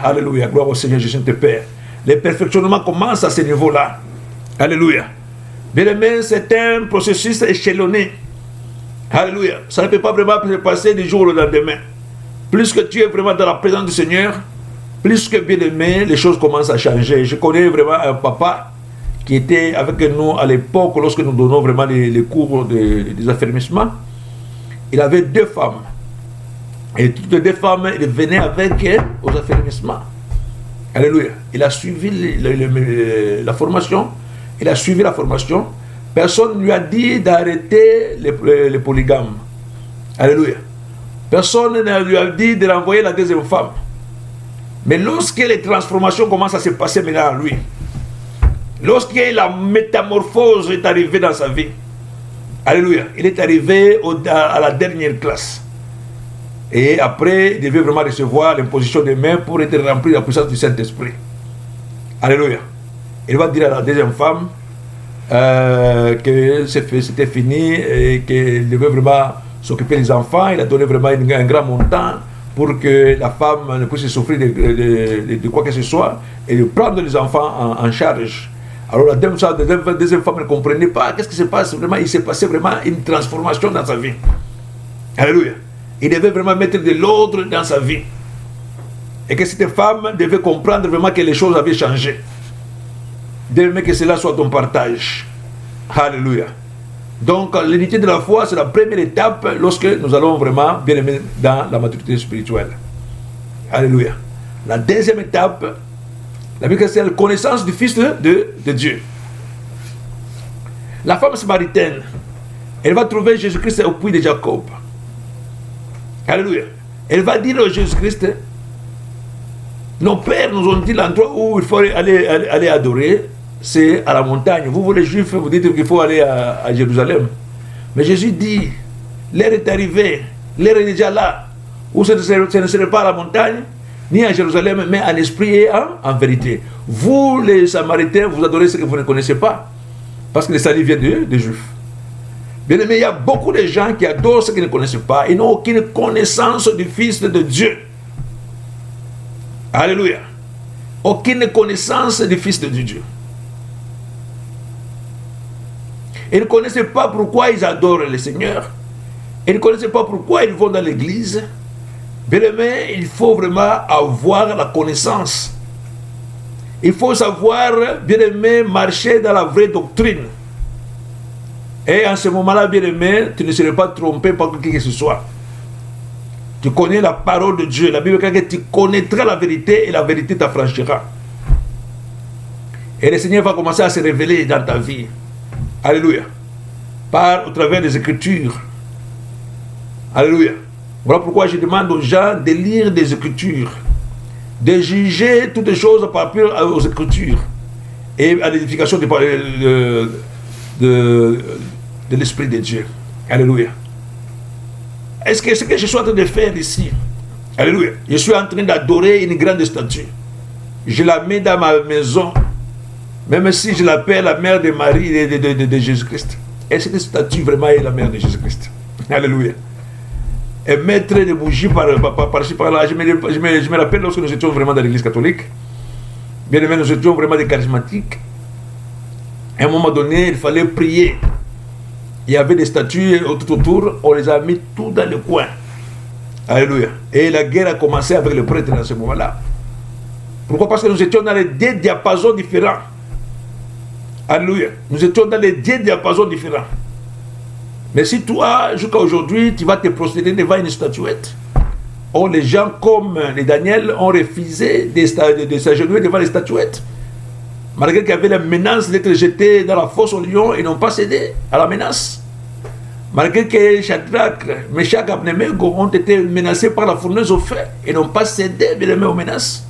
Alléluia, gloire au Seigneur Jésus, notre Père. Le perfectionnement commence à ce niveau-là. Alléluia. Bien aimé, c'est un processus échelonné. Alléluia. Ça ne peut pas vraiment se passer du jour au lendemain. Plus que tu es vraiment dans la présence du Seigneur, plus que bien aimé, les choses commencent à changer. Je connais vraiment un papa qui était avec nous à l'époque, lorsque nous donnons vraiment les cours des affermissements. Il avait 2 femmes. Et toutes les 2 femmes, il venait avec aux affermissements. Alléluia. Il a suivi la formation. Il a suivi la formation. Personne ne lui a dit d'arrêter les polygames. Alléluia. Personne ne lui a dit de renvoyer la 2e femme. Mais lorsque les transformations commencent à se passer maintenant en lui, lorsque la métamorphose est arrivée dans sa vie, alléluia, il est arrivé à la dernière classe. Et après, il devait vraiment recevoir l'imposition des mains pour être rempli de la puissance du Saint-Esprit. Alléluia. Il va dire à la deuxième femme que c'était fini et qu'il devait vraiment s'occuper des enfants. Il a donné vraiment un grand montant pour que la femme ne puisse souffrir de quoi que ce soit et de prendre les enfants en charge. Alors la deuxième femme ne comprenait pas qu'est-ce qui se passe vraiment. Il s'est passé vraiment une transformation dans sa vie. Alléluia. Il devait vraiment mettre de l'ordre dans sa vie. Et que cette femme devait comprendre vraiment que les choses avaient changé. D'aimer que cela soit ton partage. Alléluia. Donc l'unité de la foi, c'est la première étape lorsque nous allons vraiment bien aimer dans la maturité spirituelle. Alléluia. La deuxième étape, la Bible, c'est la connaissance du Fils de Dieu. La femme samaritaine, elle va trouver Jésus-Christ au puits de Jacob. Alléluia. Elle va dire au Jésus-Christ, nos pères nous ont dit l'endroit où il faut aller adorer, c'est à la montagne. Vous les Juifs, vous dites qu'il faut aller à Jérusalem. Mais Jésus dit, l'heure est arrivée, l'heure est déjà là, où ce ne serait pas à la montagne, ni à Jérusalem, mais en esprit et en vérité. Vous, les Samaritains, vous adorez ce que vous ne connaissez pas, parce que le salut vient des Juifs. Bien aimé, il y a beaucoup de gens qui adorent ce qu'ils ne connaissent pas. Ils n'ont aucune connaissance du Fils de Dieu. Alléluia. Aucune connaissance du Fils de Dieu. Ils ne connaissent pas pourquoi ils adorent le Seigneur. Ils ne connaissent pas pourquoi ils vont dans l'église. Bien aimé, il faut vraiment avoir la connaissance. Il faut savoir, bien aimé, marcher dans la vraie doctrine. Et en ce moment-là, bien aimé, tu ne serais pas trompé par qui que ce soit. Tu connais la parole de Dieu. La Bible dit que tu connaîtras la vérité et la vérité t'affranchira. Et le Seigneur va commencer à se révéler dans ta vie. Alléluia. Au travers des Écritures. Alléluia. Voilà pourquoi je demande aux gens de lire des Écritures, de juger toutes les choses par rapport aux Écritures et à l'édification de l'Esprit de Dieu. Alléluia. Est-ce que ce que je suis en train de faire ici, alléluia, je suis en train d'adorer une grande statue. Je la mets dans ma maison, même si je l'appelle la mère de Marie de Jésus-Christ. Et cette statue vraiment est la mère de Jésus-Christ. Alléluia. Et mettre des bougies par-ci par-là. Je me rappelle lorsque nous étions vraiment dans l'église catholique, bien aimé, nous étions vraiment des charismatiques. À un moment donné, il fallait prier. Il y avait des statues tout autour, on les a mis tout dans le coin. Alléluia. Et la guerre a commencé avec le prêtre dans ce moment-là. Pourquoi? Parce que nous étions dans les deux diapasons différents. Alléluia. Nous étions dans les deux diapasons différents. Mais si toi, jusqu'à aujourd'hui, tu vas te procéder devant une statuette, les gens comme les Daniel ont refusé de s'agenouiller devant les statuettes. Malgré qu'il y avait la menace d'être jeté dans la fosse au lion, ils n'ont pas cédé à la menace. Malgré que Shadrach, Meshach et Abednego ont été menacés par la fournaise au feu, ils n'ont pas cédé bien aimé aux menaces.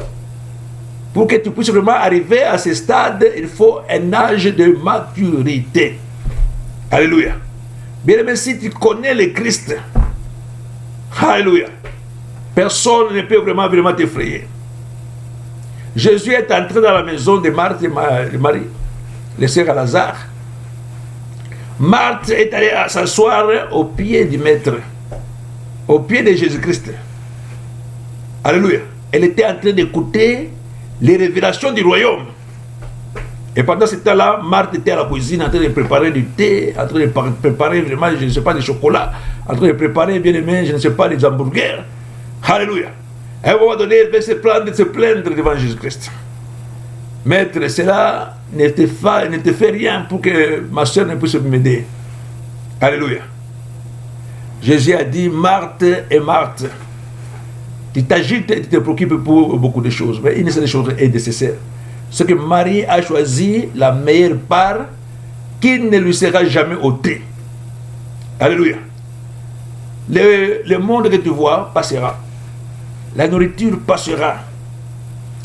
Pour que tu puisses vraiment arriver à ce stade, il faut un âge de maturité. Alléluia. Bien aimé, si tu connais le Christ, alléluia, personne ne peut vraiment t'effrayer. Jésus est entré dans la maison de Marthe et Marie, les sœurs à Lazare. Marthe est allée s'asseoir au pied du Maître, au pied de Jésus-Christ. Alléluia. Elle était en train d'écouter les révélations du royaume. Et pendant ce temps-là, Marthe était à la cuisine en train de préparer du thé, en train de préparer vraiment, je ne sais pas, du chocolat, en train de préparer, bien aimé, je ne sais pas, des hamburgers. Alléluia. À un moment donné, elle va se plaindre devant Jésus-Christ. Maître, cela ne te fait rien pour que ma soeur ne puisse m'aider. Alléluia. Jésus a dit, Marthe et Marthe, tu t'agites et tu te préoccupes pour beaucoup de choses, mais une seule chose est nécessaire. C'est que Marie a choisi la meilleure part qui ne lui sera jamais ôtée. Alléluia. Le monde que tu vois passera. La nourriture passera.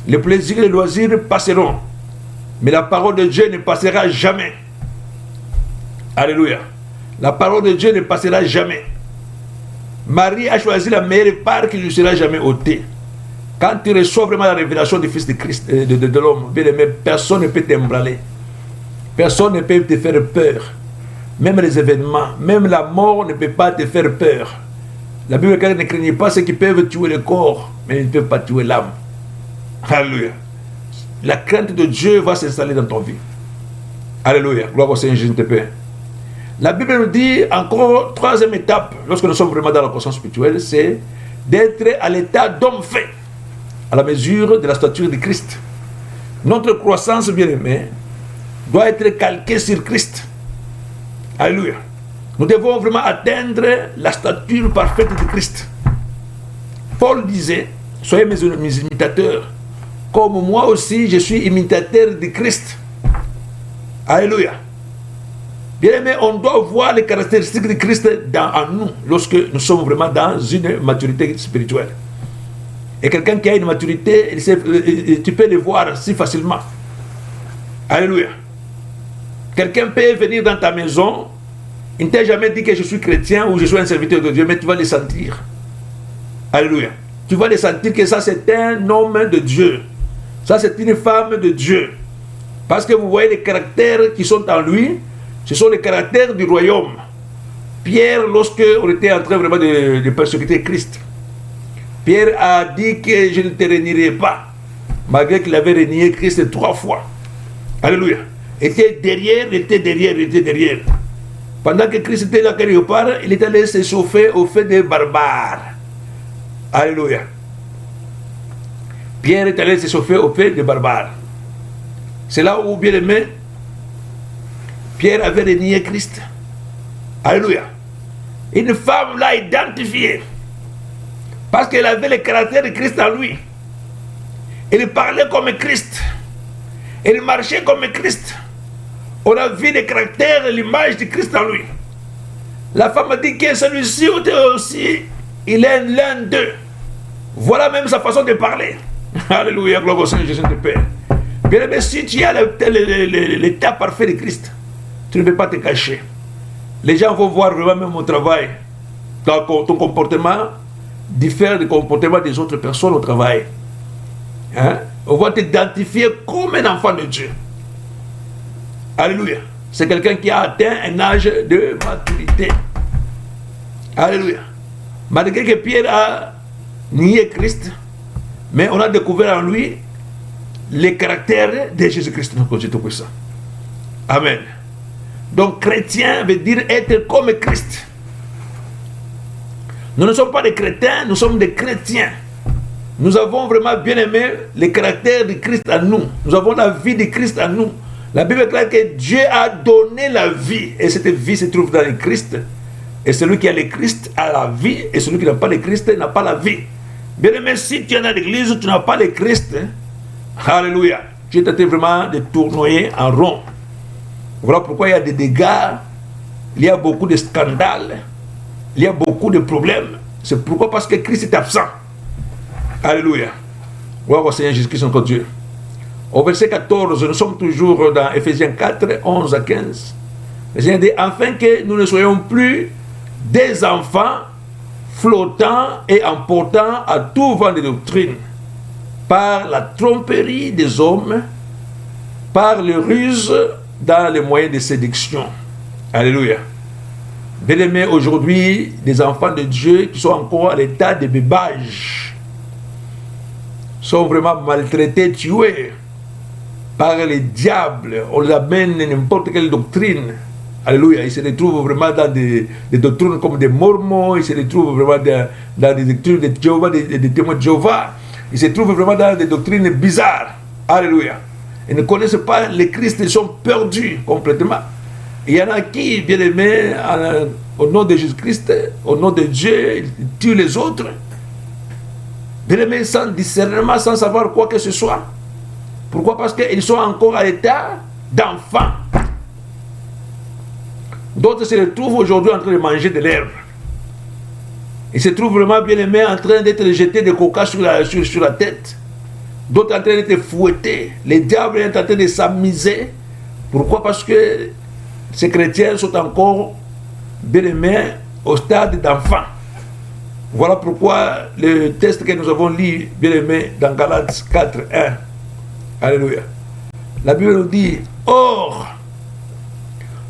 Les plaisirs et les loisirs passeront, mais la parole de Dieu ne passera jamais. Alléluia. La parole de Dieu ne passera jamais. Marie a choisi la meilleure part qui ne lui sera jamais ôtée. Quand tu reçois vraiment la révélation du Fils de Christ, de l'homme, bien aimé, personne ne peut t'embraler. Personne ne peut te faire peur. Même les événements, même la mort ne peut pas te faire peur. La Bible dit, ne craignez pas ceux qui peuvent tuer le corps, mais ils ne peuvent pas tuer l'âme. Alléluia. La crainte de Dieu va s'installer dans ton vie. Alléluia. Gloire au Seigneur Jésus-Christ. La Bible nous dit encore, troisième étape, lorsque nous sommes vraiment dans la conscience spirituelle, c'est d'être à l'état d'homme fait, à la mesure de la stature de Christ. Notre croissance, bien aimée, doit être calquée sur Christ. Alléluia. Nous devons vraiment atteindre la stature parfaite de Christ. Paul disait, soyez mes imitateurs, comme moi aussi je suis imitateur de Christ. Alléluia. Bien aimé, on doit voir les caractéristiques de Christ en nous, lorsque nous sommes vraiment dans une maturité spirituelle. Et quelqu'un qui a une maturité, tu peux le voir si facilement. Alléluia. Quelqu'un peut venir dans ta maison, il ne t'a jamais dit que je suis chrétien ou je suis un serviteur de Dieu, mais tu vas le sentir. Alléluia. Tu vas le sentir que ça c'est un homme de Dieu. Ça c'est une femme de Dieu. Parce que vous voyez les caractères qui sont en lui, ce sont les caractères du royaume. Pierre, lorsqu'on était en train vraiment de persécuter Christ, Pierre a dit que je ne te renierai pas, malgré qu'il avait renié Christ 3 fois. Alléluia. Il était derrière. Pendant que Christ était là quelque part, il est allé se chauffer au feu des barbares. Alléluia. Pierre est allé se chauffer au feu des barbares. C'est là où, bien aimé, Pierre avait renié Christ. Alléluia. Une femme l'a identifié. Parce qu'elle avait le caractère de Christ en lui. Elle parlait comme Christ. Elle marchait comme Christ. On a vu le caractère et l'image de Christ en lui. La femme a dit que celui-ci aussi, il est l'un d'eux. Voilà même sa façon de parler. Alléluia, gloire au Seigneur Jésus de paix. Bien aimé, si tu as l'état parfait de Christ, tu ne peux pas te cacher. Les gens vont voir vraiment même au travail. Ton comportement diffère du comportement des autres personnes au travail. Hein? On va t'identifier comme un enfant de Dieu. Alléluia. C'est quelqu'un qui a atteint un âge de maturité. Alléluia. Malgré que Pierre a nié Christ, mais on a découvert en lui les caractères de Jésus-Christ, notre Dieu Tout-Puissant. Amen. Donc, chrétien veut dire être comme Christ. Nous ne sommes pas des chrétiens, nous sommes des chrétiens. Nous avons vraiment bien aimé les caractères de Christ en nous. Nous avons la vie de Christ en nous. La Bible déclare que Dieu a donné la vie. Et cette vie se trouve dans le Christ. Et celui qui a le Christ a la vie. Et celui qui n'a pas le Christ n'a pas la vie. Bien aimé, si tu es dans l'église, tu n'as pas le Christ. Alléluia. Tu es en train vraiment de tournoyer en rond. Voilà pourquoi il y a des dégâts. Il y a beaucoup de scandales. Il y a beaucoup de problèmes. C'est pourquoi? Parce que Christ est absent. Alléluia. Gloire au Seigneur Jésus-Christ, notre Dieu. Au verset 14, nous sommes toujours dans Ephésiens 4, 11 à 15. Le Seigneur dit, afin que nous ne soyons plus des enfants flottants et emportant à tout vent de doctrine, par la tromperie des hommes, par les ruses dans les moyens de séduction. Alléluia. Bien-aimés, aujourd'hui, des enfants de Dieu qui sont encore à l'état de bébage sont vraiment maltraités, tués par les diables. On les amène n'importe quelle doctrine. Alléluia. Ils se retrouvent vraiment dans des doctrines comme des mormons. Ils se retrouvent vraiment dans des doctrines de Jéhovah, des témoins de Jéhovah. Ils se trouvent vraiment dans des doctrines bizarres. Alléluia. Ils ne connaissent pas le Christ, ils sont perdus complètement. Il y en a qui, bien aimés, au nom de Jésus-Christ, au nom de Dieu, ils tuent les autres. Bien aimés, sans discernement, sans savoir quoi que ce soit. Pourquoi? Parce qu'ils sont encore à l'état d'enfants. D'autres se retrouvent aujourd'hui en train de manger de l'herbe. Ils se trouvent vraiment, bien aimés, en train d'être jetés de coca sur la tête. D'autres en train d'être fouettés. Les diables sont en train de s'amuser. Pourquoi? Parce que ces chrétiens sont encore bien aimés au stade d'enfant. Voilà pourquoi le texte que nous avons lu, bien aimé, dans Galates 4, 1. Alléluia. La Bible nous dit, or,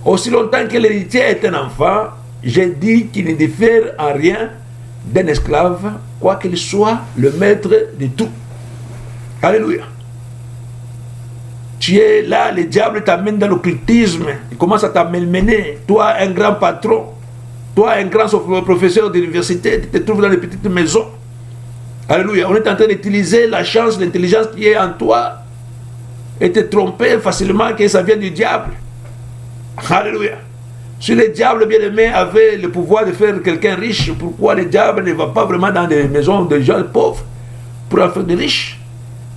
aussi longtemps que l'héritier est un enfant, j'ai dit qu'il ne diffère en rien d'un esclave, quoiqu'il soit le maître de tout. Alléluia. Tu es là, le diable t'amène dans l'occultisme, il commence à t'amener. Toi, un grand patron, toi, un grand professeur d'université, tu te trouves dans les petites maisons. Alléluia. On est en train d'utiliser la chance, l'intelligence qui est en toi et te tromper facilement que ça vient du diable. Alléluia. Si le diable bien-aimé avait le pouvoir de faire quelqu'un riche, pourquoi le diable ne va pas vraiment dans des maisons de gens pauvres pour en faire des riches?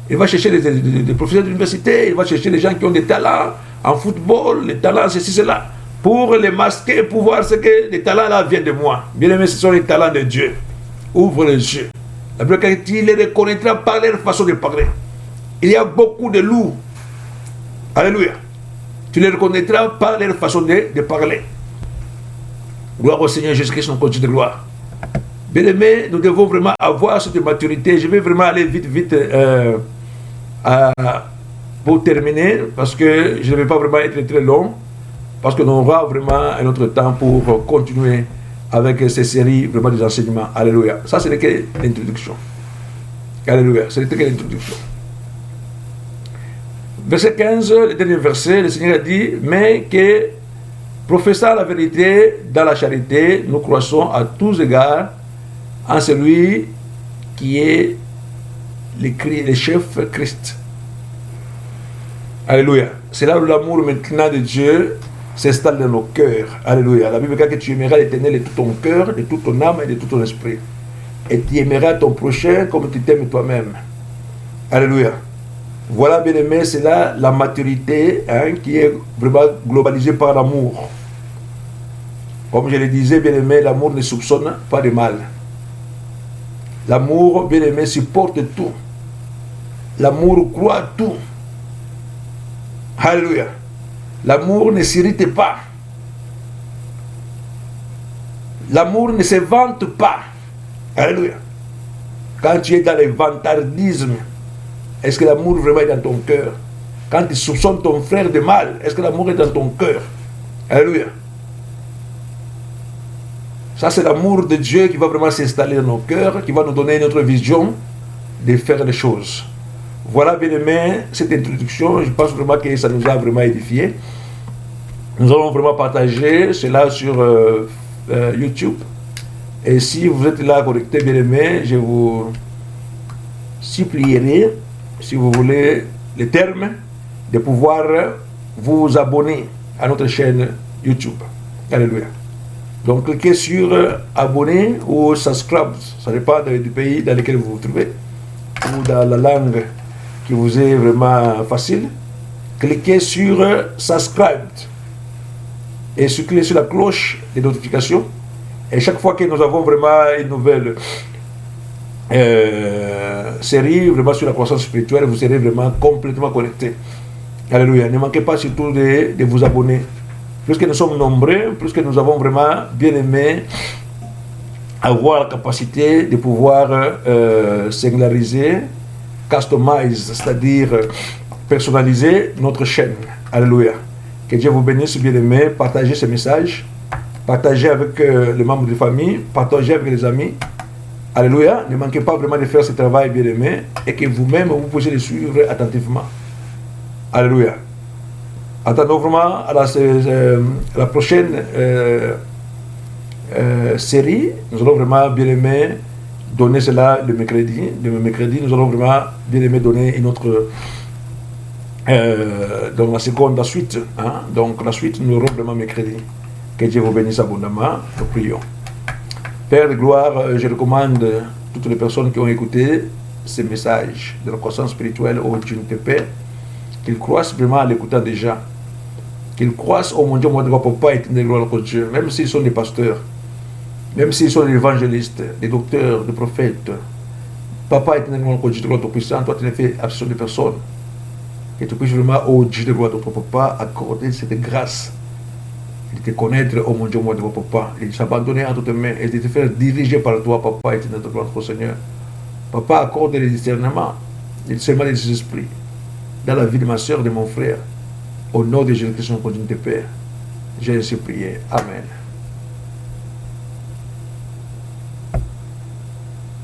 Il va chercher des professeurs d'université, il va chercher des gens qui ont des talents en football, les talents ceci, cela, pour les masquer, pour voir ce que les talents là viennent de moi. Bien-aimé, ce sont les talents de Dieu. Ouvre les yeux. La Bible dit qu'il les reconnaîtra par leur façon de parler. Il y a beaucoup de loups. Alléluia. Tu les reconnaîtras par leur façon de parler. Gloire au Seigneur Jésus-Christ, notre Dieu de gloire. Bien-aimés, nous devons vraiment avoir cette maturité. Je vais vraiment aller vite pour terminer, parce que je ne vais pas vraiment être très long, parce qu'on aura vraiment un autre temps pour continuer avec ces séries, vraiment des enseignements. Alléluia. Ça, ce n'est que l'introduction. Alléluia. Ce n'était que l'introduction. Verset 15, le dernier verset, le Seigneur a dit, mais que, professant la vérité dans la charité, nous croissons à tous égards en celui qui est le chef Christ. Alléluia. C'est là où l'amour maintenant de Dieu s'installe dans nos cœurs. Alléluia. La Bible dit que tu aimeras l'Éternel de tout ton cœur, de toute ton âme et de tout ton esprit. Et tu aimeras ton prochain comme tu t'aimes toi-même. Alléluia. Voilà, bien aimé, c'est là la maturité qui est vraiment globalisée par l'amour. Comme je le disais, bien aimé, l'amour ne soupçonne pas de mal. L'amour, bien aimé, supporte tout. L'amour croit tout. Alléluia. L'amour ne s'irrite pas. L'amour ne se vante pas. Alléluia. Quand tu es dans le vantardisme, est-ce que l'amour vraiment est dans ton cœur? Quand tu soupçonnes ton frère de mal, est-ce que l'amour est dans ton cœur? Alléluia. Ça, c'est l'amour de Dieu qui va vraiment s'installer dans nos cœurs, qui va nous donner notre vision de faire les choses. Voilà, bien aimé, cette introduction. Je pense vraiment que ça nous a vraiment édifié. Nous allons vraiment partager cela sur YouTube. Et si vous êtes là connecté, bien aimé, je vous supplierai, si vous voulez, les termes, de pouvoir vous abonner à notre chaîne YouTube. Alléluia. Donc, cliquez sur abonner ou subscribe. Ça dépend du pays dans lequel vous vous trouvez ou dans la langue qui vous est vraiment facile. Cliquez sur subscribe et cliquez sur la cloche des notifications. Et chaque fois que nous avons vraiment une nouvelle série, vraiment sur la croissance spirituelle, vous serez vraiment complètement connecté. Alléluia. Ne manquez pas surtout de vous abonner. Plus que nous sommes nombreux, plus que nous avons vraiment bien aimé avoir la capacité de pouvoir singulariser, customize, c'est-à-dire personnaliser notre chaîne. Alléluia. Que Dieu vous bénisse, bien aimé. Partagez ce message. Partagez avec les membres de la famille. Partagez avec les amis. Alléluia. Ne manquez pas vraiment de faire ce travail, bien aimé. Et que vous-même, vous puissiez le suivre attentivement. Alléluia. Attendons vraiment à la prochaine série. Nous allons vraiment bien aimer donner cela le mercredi. Le mercredi, nous allons vraiment bien aimer donner une autre. Donc la seconde, la suite. Donc la suite, nous aurons vraiment mercredi. Que Dieu vous bénisse abondamment. Nous prions. Père de gloire, je recommande toutes les personnes qui ont écouté ces messages de la croissance spirituelle au Dieu de paix, qu'ils croissent vraiment en l'écoutant déjà. Qu'ils croissent, oh mon Dieu, moi, de papa et de gloire au Dieu, même s'ils sont des pasteurs, même s'ils sont des évangélistes, des docteurs, des prophètes, Papa éternellement, au Dieu de gloire tout-puissant, toi tu ne fais abstraction de personne. Que tu puisses vraiment, au Dieu de gloire, notre papa, accorder cette grâce de te connaître, oh mon Dieu, moi, de mon papa, et de s'abandonner entre tes mains et de te faire diriger par toi, papa, et notre gloire, notre Seigneur. Papa, accorde le discernement des esprits dans la vie de ma soeur, de mon frère. Au nom de Jésus-Christ, on continue de Père. J'ai ainsi prié. Amen.